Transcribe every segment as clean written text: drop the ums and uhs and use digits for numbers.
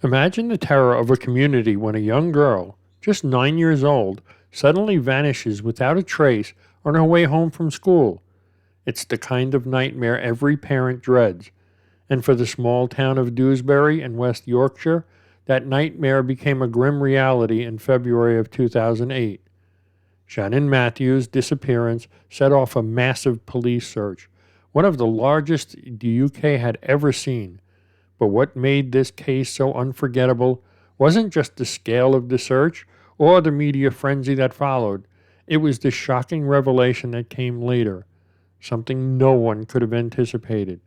Imagine the terror of a community when a young girl, just 9 years old, suddenly vanishes without a trace on her way home from school. It's the kind of nightmare every parent dreads, and for the small town of Dewsbury in West Yorkshire, that nightmare became a grim reality in February of 2008. Shannon Matthews' disappearance set off a massive police search, one of the largest the UK had ever seen. But what made this case so unforgettable wasn't just the scale of the search or the media frenzy that followed. It was the shocking revelation that came later, something no one could have anticipated.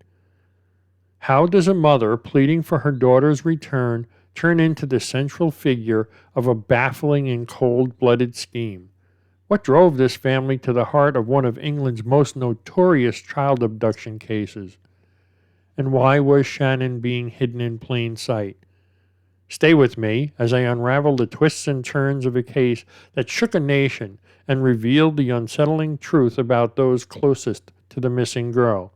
How does a mother pleading for her daughter's return turn into the central figure of a baffling and cold blooded scheme? What drove this family to the heart of one of England's most notorious child abduction cases? And why was Shannon being hidden in plain sight? Stay with me as I unravel the twists and turns of a case that shook a nation and revealed the unsettling truth about those closest to the missing girl.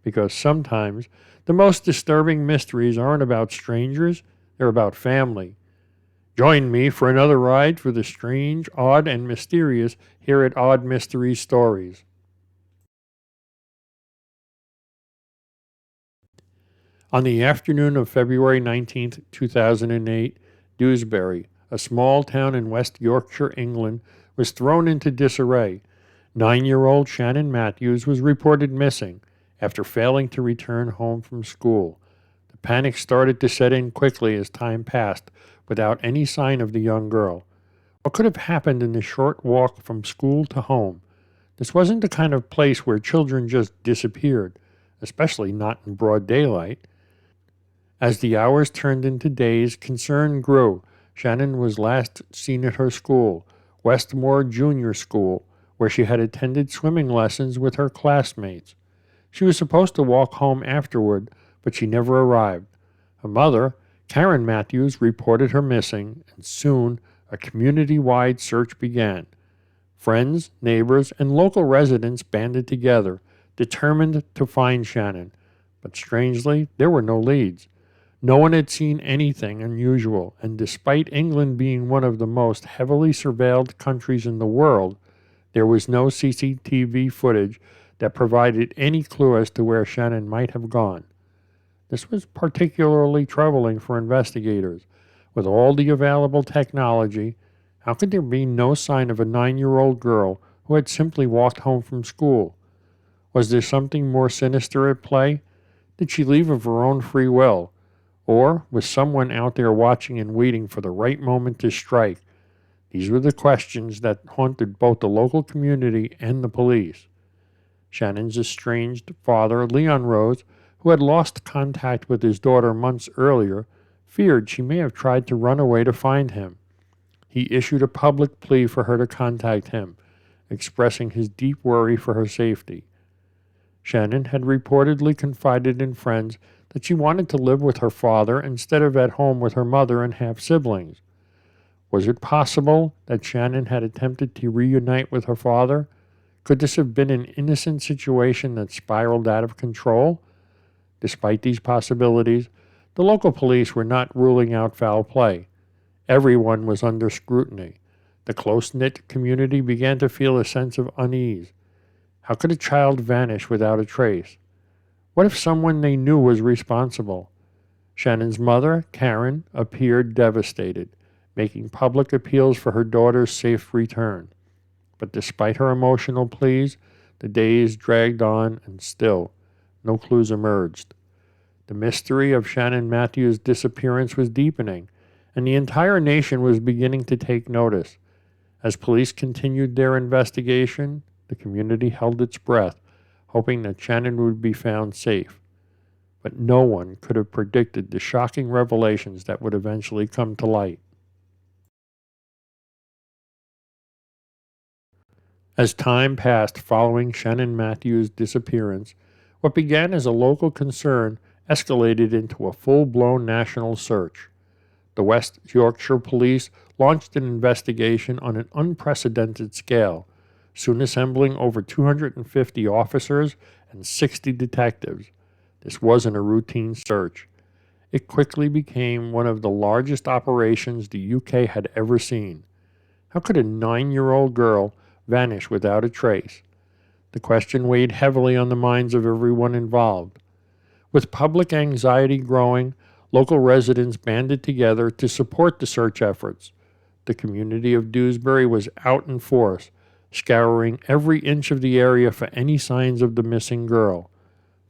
Because sometimes the most disturbing mysteries aren't about strangers, they're about family. Join me for another ride through the strange, odd, and mysterious here at Odd Mystery Stories. On the afternoon of February 19th, 2008, Dewsbury, a small town in West Yorkshire, England, was thrown into disarray. 9-year-old Shannon Matthews was reported missing after failing to return home from school. The panic started to set in quickly as time passed without any sign of the young girl. What could have happened in the short walk from school to home? This wasn't the kind of place where children just disappeared, especially not in broad daylight. As the hours turned into days, concern grew. Shannon was last seen at her school, Westmore Junior School, where she had attended swimming lessons with her classmates. She was supposed to walk home afterward, but she never arrived. Her mother, Karen Matthews, reported her missing, and soon a community-wide search began. Friends, neighbors, and local residents banded together, determined to find Shannon. But strangely, there were no leads. No one had seen anything unusual, and despite England being one of the most heavily surveilled countries in the world, there was no CCTV footage that provided any clue as to where Shannon might have gone. This was particularly troubling for investigators. With all the available technology, how could there be no sign of a 9-year-old girl who had simply walked home from school? Was there something more sinister at play? Did she leave of her own free will? Or was someone out there watching and waiting for the right moment to strike? These were the questions that haunted both the local community and the police. Shannon's estranged father, Leon Rose, who had lost contact with his daughter months earlier, feared she may have tried to run away to find him. He issued a public plea for her to contact him, expressing his deep worry for her safety. Shannon had reportedly confided in friends that she wanted to live with her father instead of at home with her mother and half-siblings. Was it possible that Shannon had attempted to reunite with her father? Could this have been an innocent situation that spiraled out of control? Despite these possibilities, the local police were not ruling out foul play. Everyone was under scrutiny. The close-knit community began to feel a sense of unease. How could a child vanish without a trace? What if someone they knew was responsible? Shannon's mother, Karen, appeared devastated, making public appeals for her daughter's safe return. But despite her emotional pleas, the days dragged on and still no clues emerged. The mystery of Shannon Matthews' disappearance was deepening, and the entire nation was beginning to take notice. As police continued their investigation, the community held its breath, hoping that Shannon would be found safe. But no one could have predicted the shocking revelations that would eventually come to light. As time passed following Shannon Matthews' disappearance, what began as a local concern escalated into a full-blown national search. The West Yorkshire Police launched an investigation on an unprecedented scale, soon assembling over 250 officers and 60 detectives. This wasn't a routine search. It quickly became one of the largest operations the UK had ever seen. How could a 9-year-old girl vanish without a trace? The question weighed heavily on the minds of everyone involved. With public anxiety growing, local residents banded together to support the search efforts. The community of Dewsbury was out in force, scouring every inch of the area for any signs of the missing girl.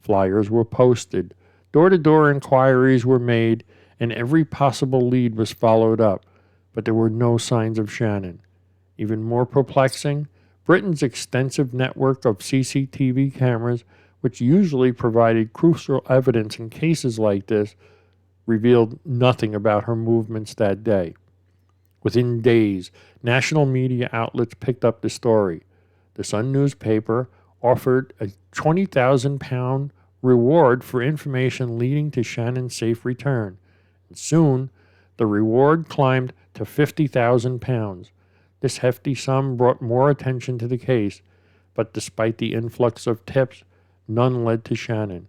Flyers were posted, door-to-door inquiries were made, and every possible lead was followed up, but there were no signs of Shannon. Even more perplexing, Britain's extensive network of CCTV cameras, which usually provided crucial evidence in cases like this, revealed nothing about her movements that day. Within days, national media outlets picked up the story. The Sun newspaper offered a £20,000 reward for information leading to Shannon's safe return, and soon the reward climbed to £50,000. This hefty sum brought more attention to the case, but despite the influx of tips, none led to Shannon.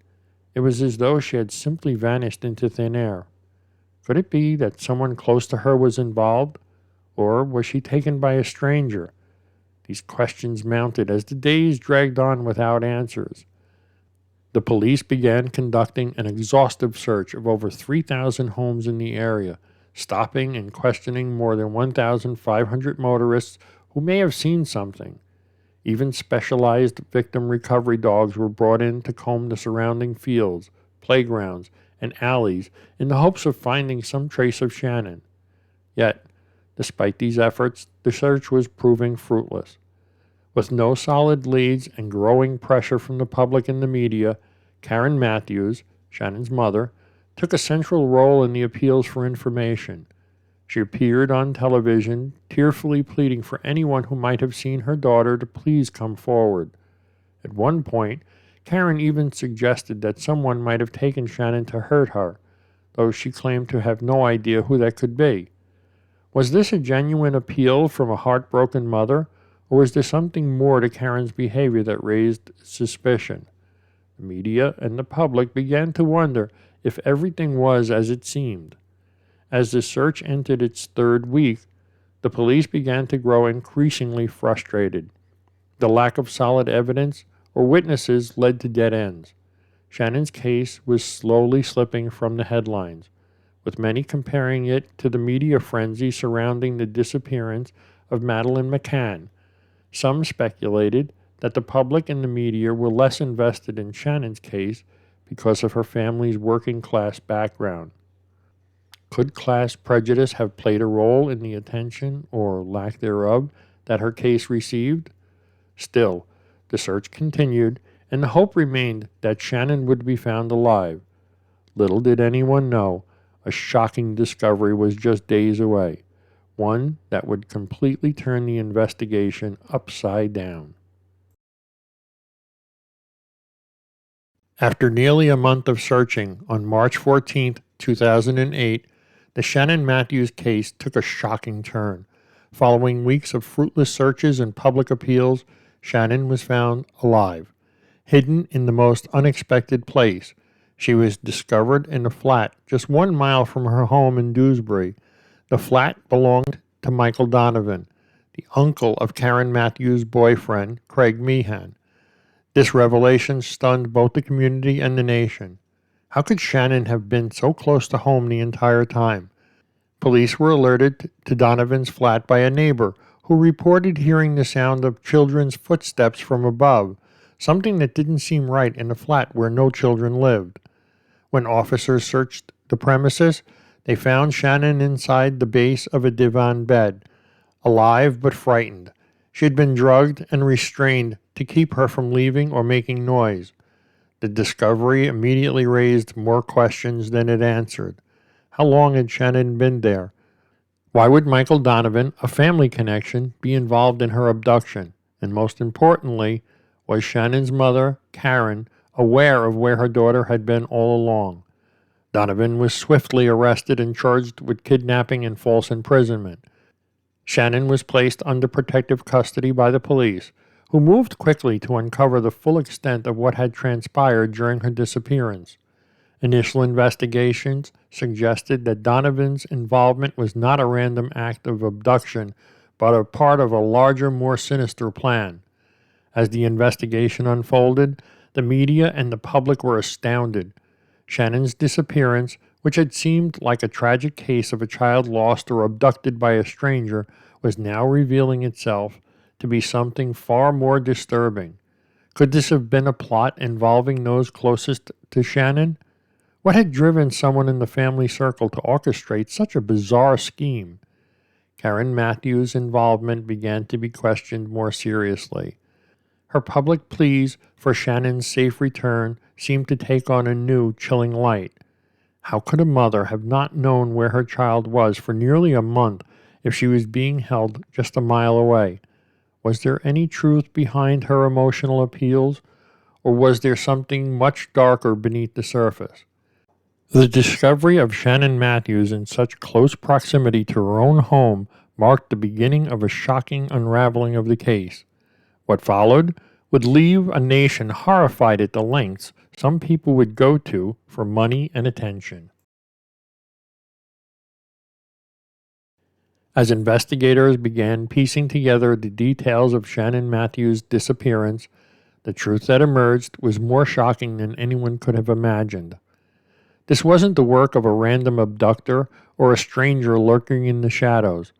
It was as though she had simply vanished into thin air. Could it be that someone close to her was involved? Or was she taken by a stranger? These questions mounted as the days dragged on without answers. The police began conducting an exhaustive search of over 3,000 homes in the area, stopping and questioning more than 1,500 motorists who may have seen something. Even specialized victim recovery dogs were brought in to comb the surrounding fields, playgrounds, and alleys in the hopes of finding some trace of Shannon. Yet, despite these efforts, the search was proving fruitless. With no solid leads and growing pressure from the public and the media, Karen Matthews, Shannon's mother, took a central role in the appeals for information. She appeared on television, tearfully pleading for anyone who might have seen her daughter to please come forward. At one point, Karen even suggested that someone might have taken Shannon to hurt her, though she claimed to have no idea who that could be. Was this a genuine appeal from a heartbroken mother, or was there something more to Karen's behavior that raised suspicion? The media and the public began to wonder if everything was as it seemed. As the search entered its third week, the police began to grow increasingly frustrated. The lack of solid evidence or witnesses led to dead ends. Shannon's case was slowly slipping from the headlines, with many comparing it to the media frenzy surrounding the disappearance of Madeleine McCann. Some speculated that the public and the media were less invested in Shannon's case because of her family's working-class background. Could class prejudice have played a role in the attention, or lack thereof, that her case received? Still, the search continued, and the hope remained that Shannon would be found alive. Little did anyone know, a shocking discovery was just days away, one that would completely turn the investigation upside down. After nearly a month of searching, on March 14, 2008, the Shannon Matthews case took a shocking turn. Following weeks of fruitless searches and public appeals, Shannon was found alive, hidden in the most unexpected place. She was discovered in a flat just 1 mile from her home in Dewsbury. The flat belonged to Michael Donovan, the uncle of Karen Matthews' boyfriend, Craig Meehan. This revelation stunned both the community and the nation. How could Shannon have been so close to home the entire time? Police were alerted to Donovan's flat by a neighbor who reported hearing the sound of children's footsteps from above, something that didn't seem right in a flat where no children lived. When officers searched the premises, they found Shannon inside the base of a divan bed, alive but frightened. She had been drugged and restrained to keep her from leaving or making noise. The discovery immediately raised more questions than it answered. How long had Shannon been there? Why would Michael Donovan, a family connection, be involved in her abduction? And most importantly, was Shannon's mother, Karen, aware of where her daughter had been all along? Donovan was swiftly arrested and charged with kidnapping and false imprisonment. Shannon was placed under protective custody by the police, who moved quickly to uncover the full extent of what had transpired during her disappearance. Initial investigations suggested that Donovan's involvement was not a random act of abduction, but a part of a larger, more sinister plan. As the investigation unfolded, the media and the public were astounded. Shannon's disappearance, which had seemed like a tragic case of a child lost or abducted by a stranger, was now revealing itself to be something far more disturbing. Could this have been a plot involving those closest to Shannon? What had driven someone in the family circle to orchestrate such a bizarre scheme? Karen Matthews' involvement began to be questioned more seriously. Her public pleas for Shannon's safe return seemed to take on a new, chilling light. How could a mother have not known where her child was for nearly a month if she was being held just a mile away? Was there any truth behind her emotional appeals, or was there something much darker beneath the surface? The discovery of Shannon Matthews in such close proximity to her own home marked the beginning of a shocking unraveling of the case. What followed would leave a nation horrified at the lengths some people would go to for money and attention. As investigators began piecing together the details of Shannon Matthews' disappearance, the truth that emerged was more shocking than anyone could have imagined. This wasn't the work of a random abductor or a stranger lurking in the shadows.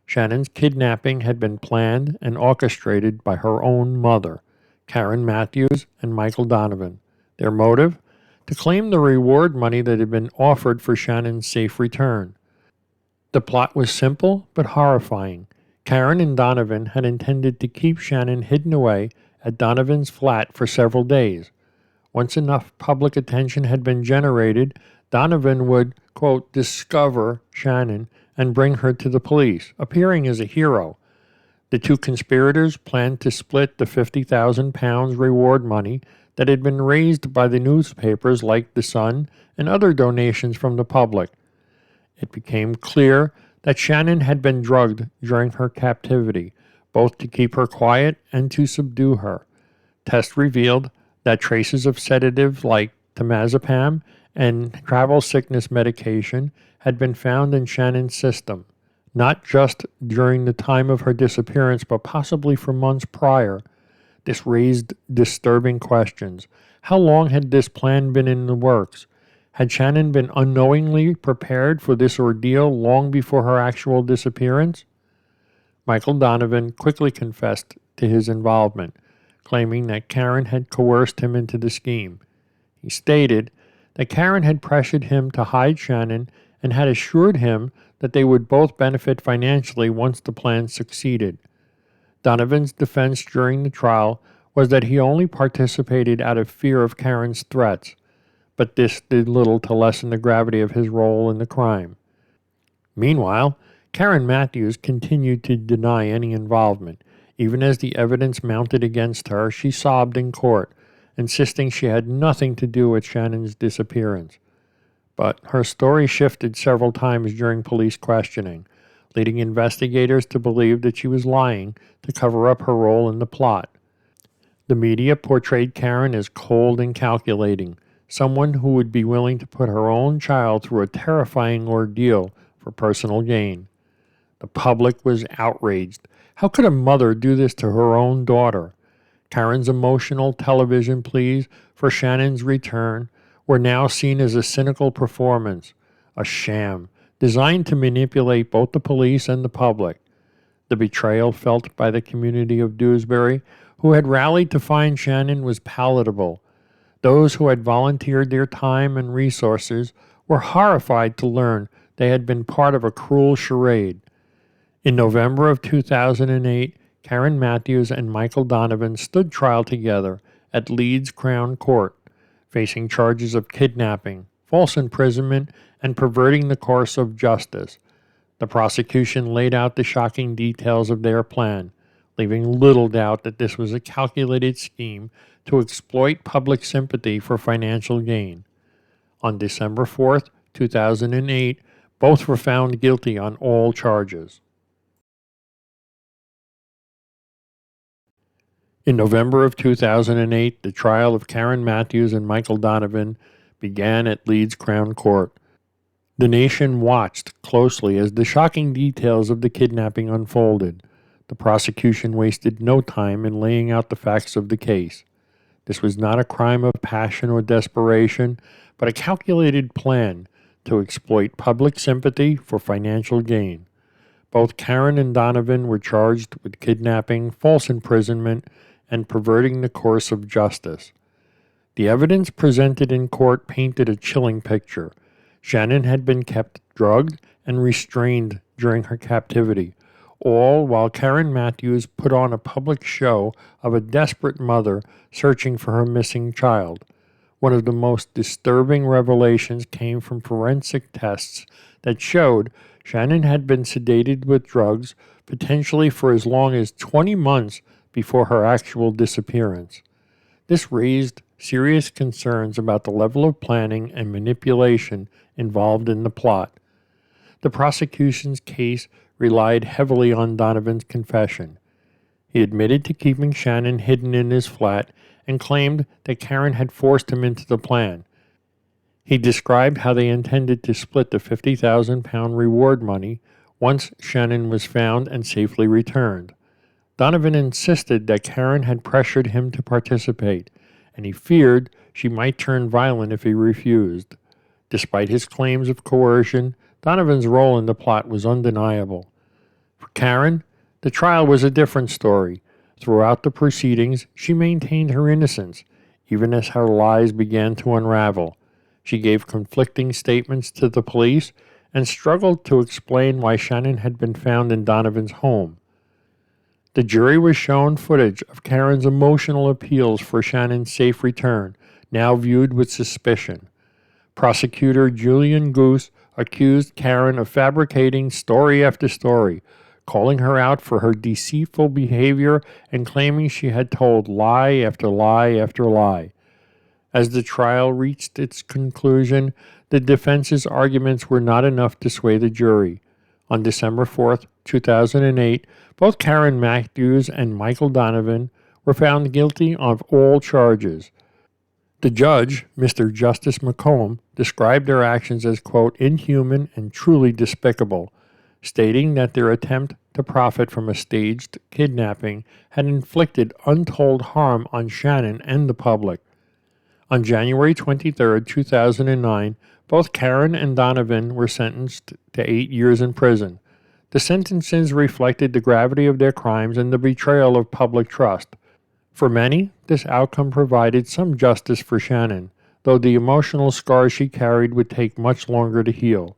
Shannon's kidnapping had been planned and orchestrated by her own mother, Karen Matthews and Michael Donovan. Their motive? To claim the reward money that had been offered for Shannon's safe return. The plot was simple but horrifying. Karen and Donovan had intended to keep Shannon hidden away at Donovan's flat for several days. Once enough public attention had been generated, Donovan would, quote, discover Shannon and bring her to the police, appearing as a hero. The two conspirators planned to split the £50,000 reward money that had been raised by the newspapers like The Sun and other donations from the public. It became clear that Shannon had been drugged during her captivity, both to keep her quiet and to subdue her. Tests revealed that traces of sedatives like temazepam and travel sickness medication had been found in Shannon's system, not just during the time of her disappearance, but possibly for months prior. This raised disturbing questions. How long had this plan been in the works? Had Shannon been unknowingly prepared for this ordeal long before her actual disappearance? Michael Donovan quickly confessed to his involvement, claiming that Karen had coerced him into the scheme. He stated that Karen had pressured him to hide Shannon and had assured him that they would both benefit financially once the plan succeeded. Donovan's defense during the trial was that he only participated out of fear of Karen's threats, but this did little to lessen the gravity of his role in the crime. Meanwhile, Karen Matthews continued to deny any involvement. Even as the evidence mounted against her, she sobbed in court, insisting she had nothing to do with Shannon's disappearance. But her story shifted several times during police questioning, leading investigators to believe that she was lying to cover up her role in the plot. The media portrayed Karen as cold and calculating, someone who would be willing to put her own child through a terrifying ordeal for personal gain. The public was outraged. How could a mother do this to her own daughter? Karen's emotional television pleas for Shannon's return were now seen as a cynical performance, a sham, designed to manipulate both the police and the public. The betrayal felt by the community of Dewsbury, who had rallied to find Shannon, was palatable. Those who had volunteered their time and resources were horrified to learn they had been part of a cruel charade. In November of 2008, Karen Matthews and Michael Donovan stood trial together at Leeds Crown Court, facing charges of kidnapping, false imprisonment, and perverting the course of justice. The prosecution laid out the shocking details of their plan, leaving little doubt that this was a calculated scheme to exploit public sympathy for financial gain. On December 4, 2008, both were found guilty on all charges. In November of 2008, the trial of Karen Matthews and Michael Donovan began at Leeds Crown Court. The nation watched closely as the shocking details of the kidnapping unfolded. The prosecution wasted no time in laying out the facts of the case. This was not a crime of passion or desperation, but a calculated plan to exploit public sympathy for financial gain. Both Karen and Donovan were charged with kidnapping, false imprisonment, and perverting the course of justice. The evidence presented in court painted a chilling picture. Shannon had been kept drugged and restrained during her captivity, all while Karen Matthews put on a public show of a desperate mother searching for her missing child. One of the most disturbing revelations came from forensic tests that showed Shannon had been sedated with drugs, potentially for as long as 20 months before her actual disappearance. This raised serious concerns about the level of planning and manipulation involved in the plot. The prosecution's case relied heavily on Donovan's confession. He admitted to keeping Shannon hidden in his flat and claimed that Karen had forced him into the plan. He described how they intended to split the £50,000 reward money once Shannon was found and safely returned. Donovan insisted that Karen had pressured him to participate, and he feared she might turn violent if he refused. Despite his claims of coercion, Donovan's role in the plot was undeniable. For Karen, the trial was a different story. Throughout the proceedings, she maintained her innocence, even as her lies began to unravel. She gave conflicting statements to the police and struggled to explain why Shannon had been found in Donovan's home. The jury was shown footage of Karen's emotional appeals for Shannon's safe return, now viewed with suspicion. Prosecutor Julian Goose accused Karen of fabricating story after story, calling her out for her deceitful behavior and claiming she had told lie after lie after lie. As the trial reached its conclusion, the defense's arguments were not enough to sway the jury. On December 4, 2008, both Karen Matthews and Michael Donovan were found guilty of all charges. The judge, Mr. Justice McComb, described their actions as, quote, inhuman and truly despicable, stating that their attempt to profit from a staged kidnapping had inflicted untold harm on Shannon and the public. On January 23, 2009, both Karen and Donovan were sentenced to 8 years in prison. The sentences reflected the gravity of their crimes and the betrayal of public trust. For many, this outcome provided some justice for Shannon, though the emotional scars she carried would take much longer to heal.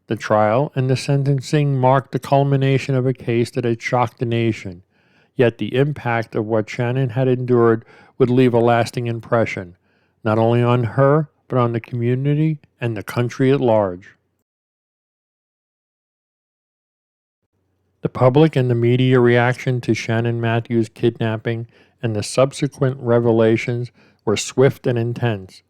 The trial and the sentencing marked the culmination of a case that had shocked the nation, yet the impact of what Shannon had endured would leave a lasting impression, not only on her, but on the community and the country at large. The public and the media reaction to Shannon Matthews' kidnapping and the subsequent revelations were swift and intense.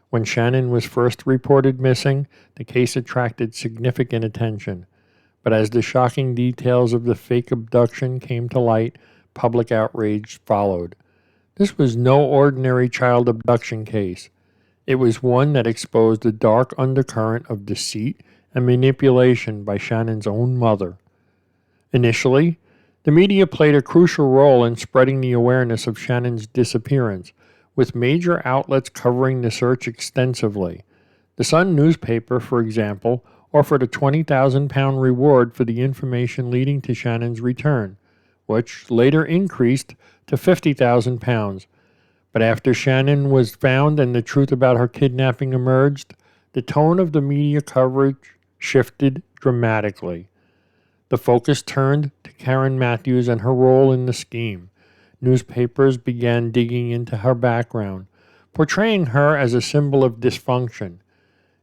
When Shannon was first reported missing, the case attracted significant attention. But as the shocking details of the fake abduction came to light, public outrage followed. This was no ordinary child abduction case. It was one that exposed a dark undercurrent of deceit and manipulation by Shannon's own mother. Initially, the media played a crucial role in spreading the awareness of Shannon's disappearance, with major outlets covering the search extensively. The Sun newspaper, for example, offered a £20,000 reward for the information leading to Shannon's return, which later increased to £50,000. But after Shannon was found and the truth about her kidnapping emerged, the tone of the media coverage shifted dramatically. The focus turned to Karen Matthews and her role in the scheme. Newspapers began digging into her background, portraying her as a symbol of dysfunction.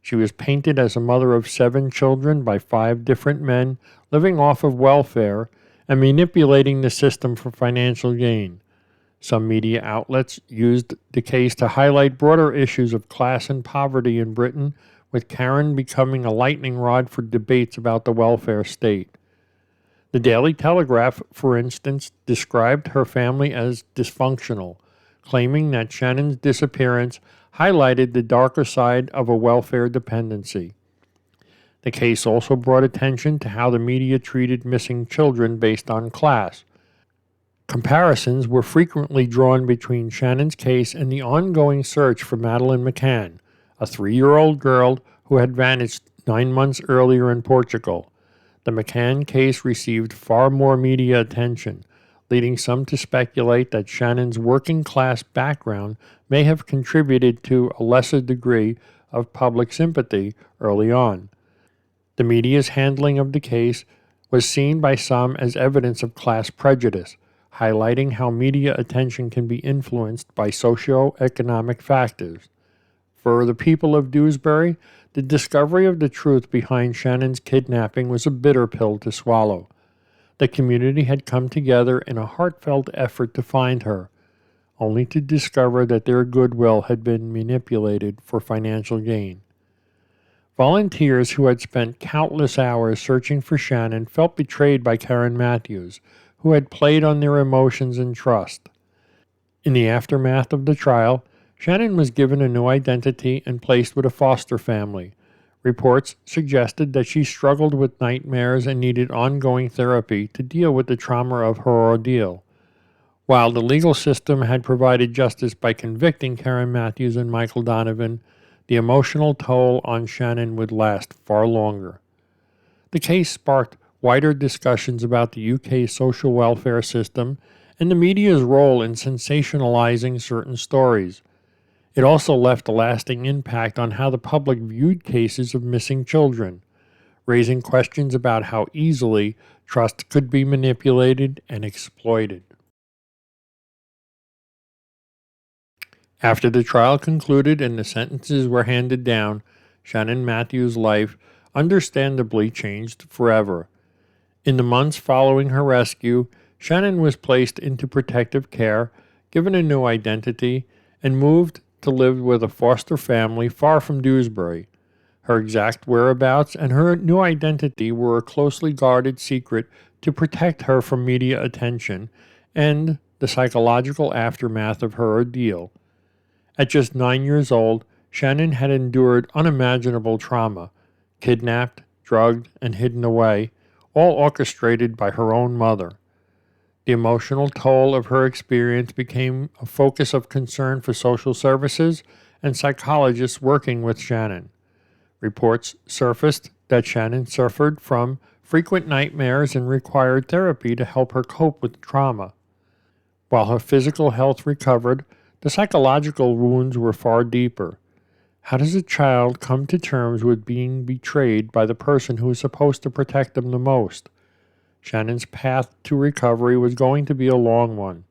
She was painted as a mother of 7 children by 5 different men, living off of welfare and manipulating the system for financial gain. Some media outlets used the case to highlight broader issues of class and poverty in Britain, with Karen becoming a lightning rod for debates about the welfare state. The Daily Telegraph, for instance, described her family as dysfunctional, claiming that Shannon's disappearance highlighted the darker side of a welfare dependency. The case also brought attention to how the media treated missing children based on class. Comparisons were frequently drawn between Shannon's case and the ongoing search for Madeleine McCann, a 3-year-old girl who had vanished 9 months earlier in Portugal. The McCann case received far more media attention, leading some to speculate that Shannon's working-class background may have contributed to a lesser degree of public sympathy early on. The media's handling of the case was seen by some as evidence of class prejudice, highlighting how media attention can be influenced by socio-economic factors. For the people of Dewsbury, the discovery of the truth behind Shannon's kidnapping was a bitter pill to swallow. The community had come together in a heartfelt effort to find her, only to discover that their goodwill had been manipulated for financial gain. Volunteers who had spent countless hours searching for Shannon felt betrayed by Karen Matthews, who had played on their emotions and trust. In the aftermath of the trial, Shannon was given a new identity and placed with a foster family. Reports suggested that she struggled with nightmares and needed ongoing therapy to deal with the trauma of her ordeal. While the legal system had provided justice by convicting Karen Matthews and Michael Donovan, the emotional toll on Shannon would last far longer. The case sparked wider discussions about the UK's social welfare system and the media's role in sensationalizing certain stories. It also left a lasting impact on how the public viewed cases of missing children, raising questions about how easily trust could be manipulated and exploited. After the trial concluded and the sentences were handed down, Shannon Matthews' life understandably changed forever. In the months following her rescue, Shannon was placed into protective care, given a new identity, and moved to live with a foster family far from Dewsbury. Her exact whereabouts and her new identity were a closely guarded secret to protect her from media attention and the psychological aftermath of her ordeal. At just 9 years old, Shannon had endured unimaginable trauma, kidnapped, drugged, and hidden away, all orchestrated by her own mother. The emotional toll of her experience became a focus of concern for social services and psychologists working with Shannon. Reports surfaced that Shannon suffered from frequent nightmares and required therapy to help her cope with trauma. While her physical health recovered, the psychological wounds were far deeper. How does a child come to terms with being betrayed by the person who is supposed to protect them the most? Shannon's path to recovery was going to be a long one.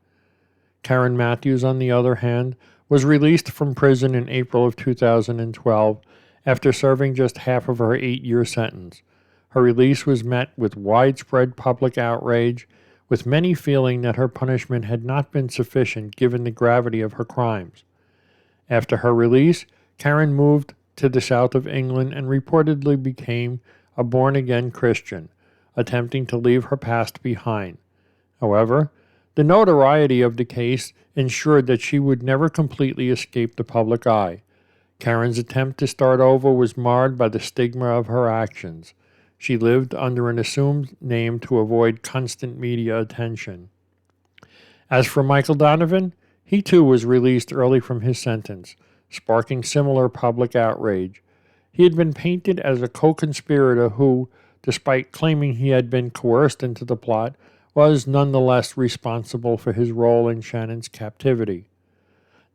Karen Matthews, on the other hand, was released from prison in April of 2012 after serving just half of her 8-year sentence. Her release was met with widespread public outrage, with many feeling that her punishment had not been sufficient given the gravity of her crimes. After her release, Karen moved to the south of England and reportedly became a born-again Christian, attempting to leave her past behind. However, the notoriety of the case ensured that she would never completely escape the public eye. Karen's attempt to start over was marred by the stigma of her actions. She lived under an assumed name to avoid constant media attention. As for Michael Donovan, he too was released early from his sentence, sparking similar public outrage. He had been painted as a co-conspirator who, despite claiming he had been coerced into the plot, was nonetheless responsible for his role in Shannon's captivity.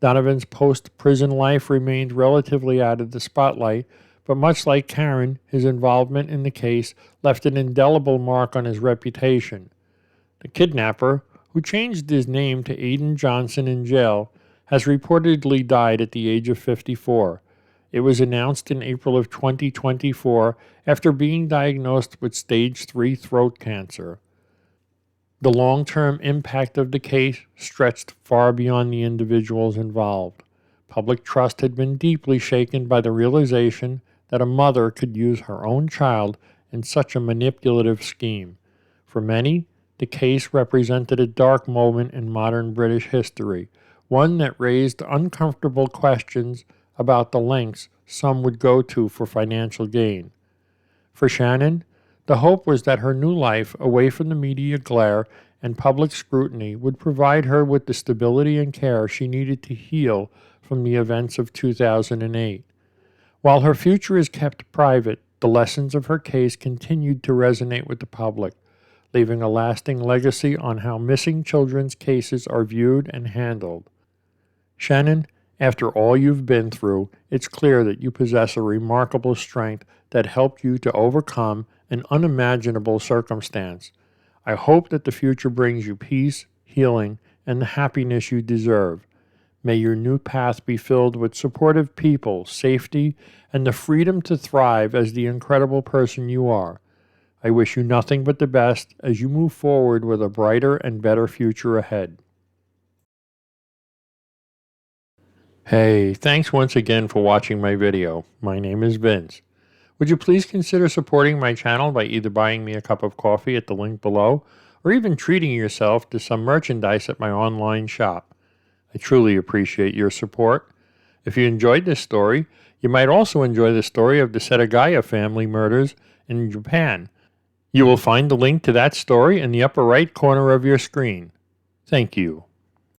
Donovan's post-prison life remained relatively out of the spotlight, but much like Karen, his involvement in the case left an indelible mark on his reputation. The kidnapper, who changed his name to Aidan Johnson in jail, has reportedly died at the age of 54. It was announced in April of 2024 after being diagnosed with stage 3 throat cancer. The long-term impact of the case stretched far beyond the individuals involved. Public trust had been deeply shaken by the realization that a mother could use her own child in such a manipulative scheme. For many, the case represented a dark moment in modern British history, one that raised uncomfortable questions about the lengths some would go to for financial gain. For Shannon, the hope was that her new life, away from the media glare and public scrutiny, would provide her with the stability and care she needed to heal from the events of 2008. While her future is kept private, the lessons of her case continued to resonate with the public, leaving a lasting legacy on how missing children's cases are viewed and handled. Shannon, after all you've been through, it's clear that you possess a remarkable strength that helped you to overcome an unimaginable circumstance. I hope that the future brings you peace, healing, and the happiness you deserve. May your new path be filled with supportive people, safety, and the freedom to thrive as the incredible person you are. I wish you nothing but the best as you move forward with a brighter and better future ahead. Hey, thanks once again for watching my video. My name is Vince. Would you please consider supporting my channel by either buying me a cup of coffee at the link below, or even treating yourself to some merchandise at my online shop? I truly appreciate your support. If you enjoyed this story, you might also enjoy the story of the Setagaya family murders in Japan. You will find the link to that story in the upper right corner of your screen. Thank you.